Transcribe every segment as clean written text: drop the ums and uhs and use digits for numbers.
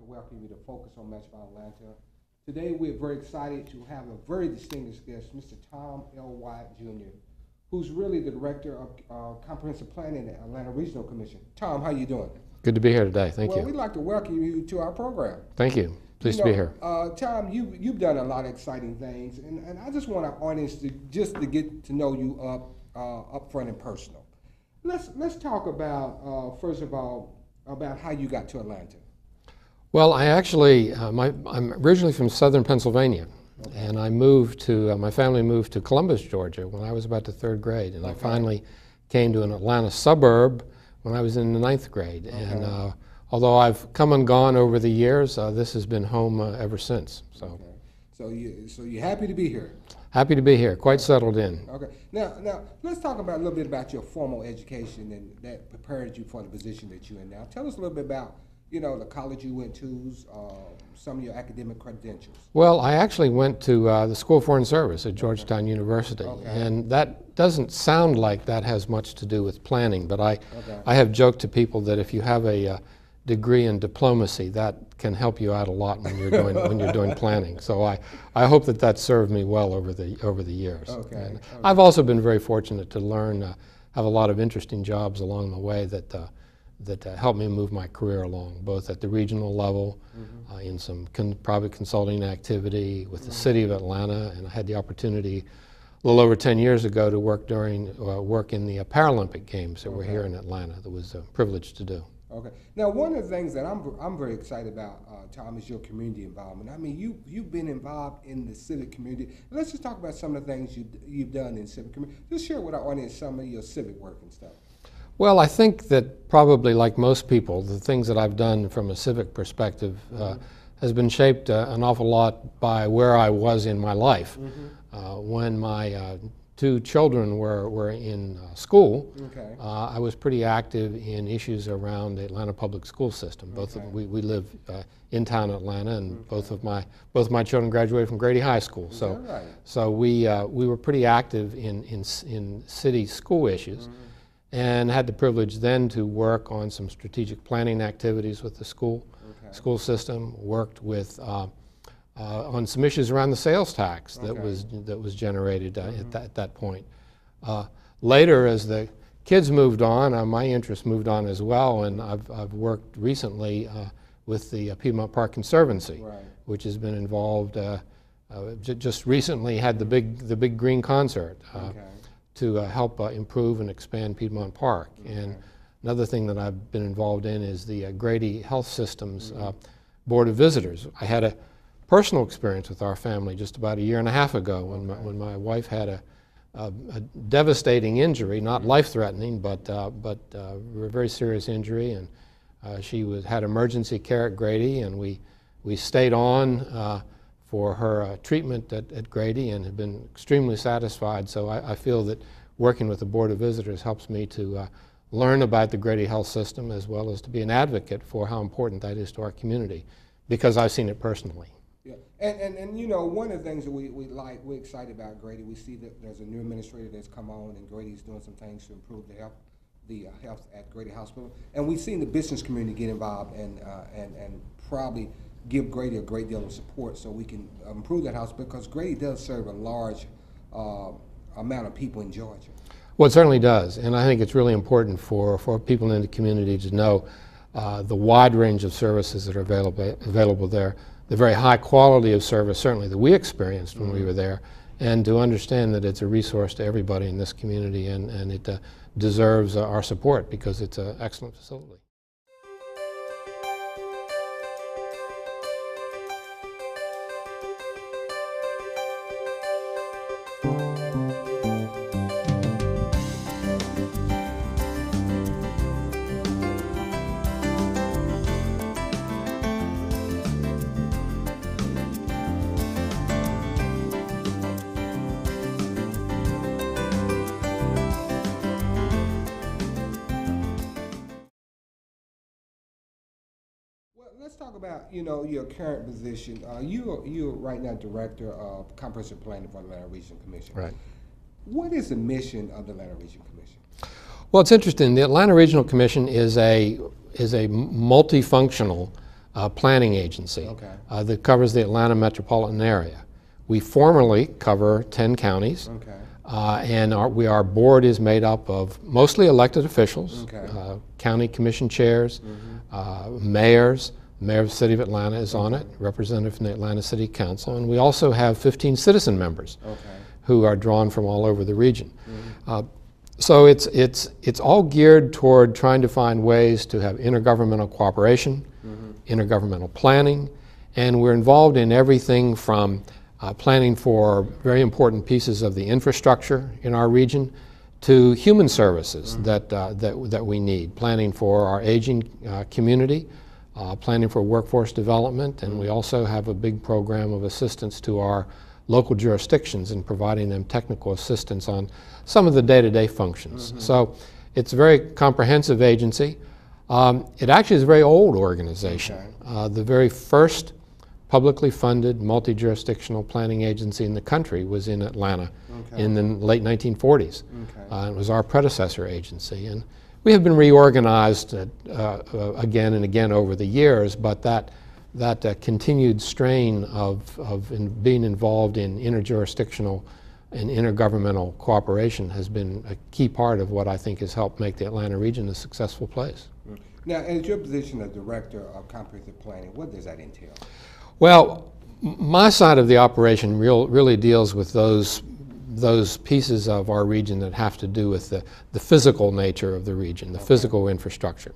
welcome you to Focus on Metropolitan Atlanta. Today we're very excited to have a very distinguished guest, Mr. Tom L. White Jr., who's really the Director of Comprehensive Planning at Atlanta Regional Commission. Tom, how you doing? Good to be here today, thank you. Well, we'd like to welcome you to our program. Thank you, pleased to be here. Tom, you've done a lot of exciting things, and I just want our audience to get to know you up front and personal. Let's talk about, first of all, about how you got to Atlanta. Well, I actually, I'm originally from southern Pennsylvania, okay. And I moved to, my family moved to Columbus, Georgia when I was about the 3rd grade, and okay. I finally came to an Atlanta suburb when I was in the 9th grade. Okay. And although I've come and gone over the years, this has been home ever since. So, okay. So you're happy to be here? Happy to be here, quite settled in. Okay. Now let's talk about a little bit about your formal education and that prepared you for the position that you're in now. Tell us a little bit about, you know, the college you went to, some of your academic credentials. Well, I actually went to the School of Foreign Service at Georgetown University, okay. And that doesn't sound like that has much to do with planning, but I have joked to people that if you have a degree in diplomacy, that can help you out a lot when you're doing planning. So I hope that served me well over the years. Okay. And I've also been very fortunate to learn, have a lot of interesting jobs along the way that helped me move my career along, both at the regional level, mm-hmm. In some private consulting activity with the city of Atlanta, and I had the opportunity a little over 10 years ago to work in the Paralympic Games that were here in Atlanta. That was a privilege to do. Okay. Now, one of the things that I'm very excited about, Tom, is your community involvement. I mean, you've been involved in the civic community. Let's just talk about some of the things you've done in civic community. Just share with our audience some of your civic work and stuff. Well, I think that probably like most people, the things that I've done from a civic perspective has been shaped an awful lot by where I was in my life. Mm-hmm. When my 2 children were in school, okay. I was pretty active in issues around the Atlanta public school system. Both okay. We live in town Atlanta, and okay. both my children graduated from Grady High School. So right. So we were pretty active in city school issues. Mm-hmm. And had the privilege then to work on some strategic planning activities with the school system. Worked with on some issues around the sales tax that was generated at that point. Later, as the kids moved on, my interest moved on as well, and I've worked recently with the Piedmont Park Conservancy, right. which has been involved. Just recently had the big green concert. To help improve and expand Piedmont Park. Okay. And another thing that I've been involved in is the Grady Health Systems Board of Visitors. I had a personal experience with our family just about 1.5 years ago when my wife had a devastating injury, not life-threatening, but a very serious injury, and she had emergency care at Grady, and we stayed on for her treatment at Grady and have been extremely satisfied. So I feel that working with the Board of Visitors helps me to learn about the Grady Health System as well as to be an advocate for how important that is to our community, because I've seen it personally. Yeah, and you know, one of the things that we're excited about Grady, we see that there's a new administrator that's come on, and Grady's doing some things to improve the health at Grady Hospital, and we've seen the business community get involved and probably give Grady a great deal of support so we can improve that house, because Grady does serve a large amount of people in Georgia. Well, it certainly does, and I think it's really important for people in the community to know the wide range of services that are available there, the very high quality of service certainly that we experienced when we were there, and to understand that it's a resource to everybody in this community, and it deserves our support because it's an excellent facility. Let's talk about, you know, your current position. You're right now Director of Comprehensive Planning for the Atlanta Regional Commission. Right. What is the mission of the Atlanta Regional Commission? Well, it's interesting. The Atlanta Regional Commission is a multifunctional planning agency Okay. that covers the Atlanta metropolitan area. We formerly cover 10 counties. Okay. And our board is made up of mostly elected officials, Okay. County commission chairs, mayors. The mayor of the city of Atlanta is on it, representative from the Atlanta City Council, and we also have 15 citizen members who are drawn from all over the region. So it's all geared toward trying to find ways to have intergovernmental cooperation, intergovernmental planning, and we're involved in everything from planning for very important pieces of the infrastructure in our region to human services that we need, planning for our aging community, planning for workforce development, and we also have a big program of assistance to our local jurisdictions in providing them technical assistance on some of the day-to-day functions. So it's a very comprehensive agency. It actually is a very old organization. The very first publicly funded multi-jurisdictional planning agency in the country was in Atlanta in the late 1940s. It was our predecessor agency. And we have been reorganized again and again over the years, but that continued strain of being involved in interjurisdictional and intergovernmental cooperation has been a key part of what I think has helped make the Atlanta region a successful place. Now, as your position as Director of Comprehensive Planning, what does that entail? Well, my side of the operation really deals with those pieces of our region that have to do with the physical nature of the region, the physical infrastructure.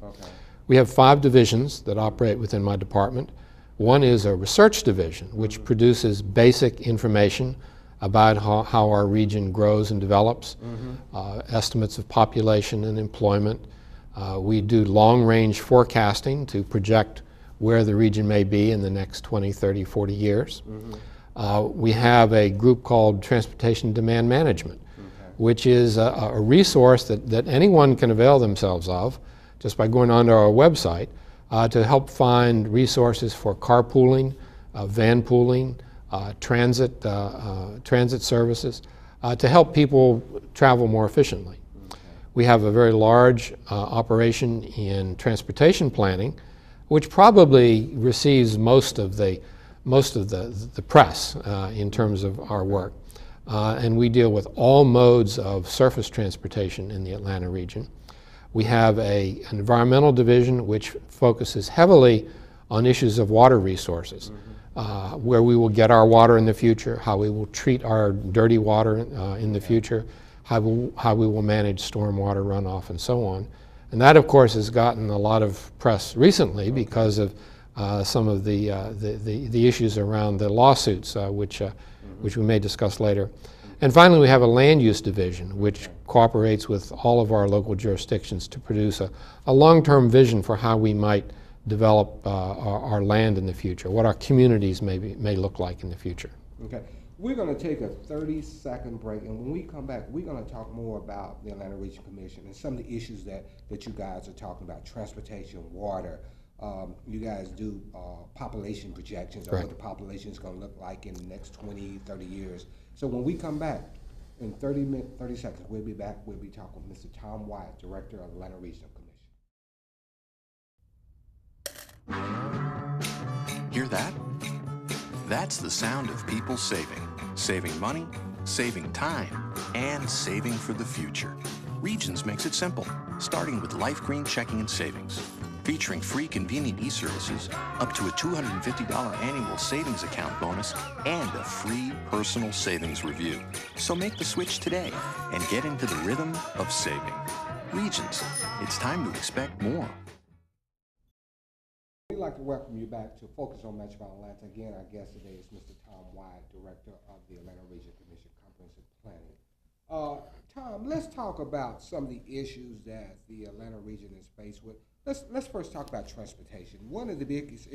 We have 5 divisions that operate within my department. One is a research division, which produces basic information about how our region grows and develops, estimates of population and employment. We do long-range forecasting to project where the region may be in the next 20, 30, 40 years. We have a group called Transportation Demand Management, which is a resource that anyone can avail themselves of just by going onto our website to help find resources for carpooling, van pooling, transit services, to help people travel more efficiently. We have a very large operation in transportation planning, which probably receives most of the press in terms of our work. And we deal with all modes of surface transportation in the Atlanta region. We have an environmental division which focuses heavily on issues of water resources, where we will get our water in the future, how we will treat our dirty water in the future, how we will manage stormwater runoff, and so on. And that, of course, has gotten a lot of press recently because of some of the issues around the lawsuits, which we may discuss later. And finally, we have a land use division, which cooperates with all of our local jurisdictions to produce a long-term vision for how we might develop our land in the future, what our communities may look like in the future. Okay. We're going to take a 30-second break, and when we come back, we're going to talk more about the Atlanta Region Commission and some of the issues that you guys are talking about, transportation, water. You guys do population projections of what the population is going to look like in the next 20, 30 years. So when we come back, in 30 seconds, we'll be back. We'll be talking with Mr. Tom Wyatt, Director of Atlanta Regional Commission. Hear that? That's the sound of people saving. Saving money, saving time, and saving for the future. Regions makes it simple, starting with Life Green Checking and Savings. Featuring free convenient e-services, up to a $250 annual savings account bonus, and a free personal savings review. So make the switch today and get into the rhythm of saving. Regions, it's time to expect more. We'd like to welcome you back to Focus on Metropolitan Atlanta. Again, our guest today is Mr. Tom Wyatt, Director of the Atlanta Region Commission Comprehensive Planning. Tom, let's talk about some of the issues that the Atlanta region is faced with. Let's first talk about transportation. One of the biggest issues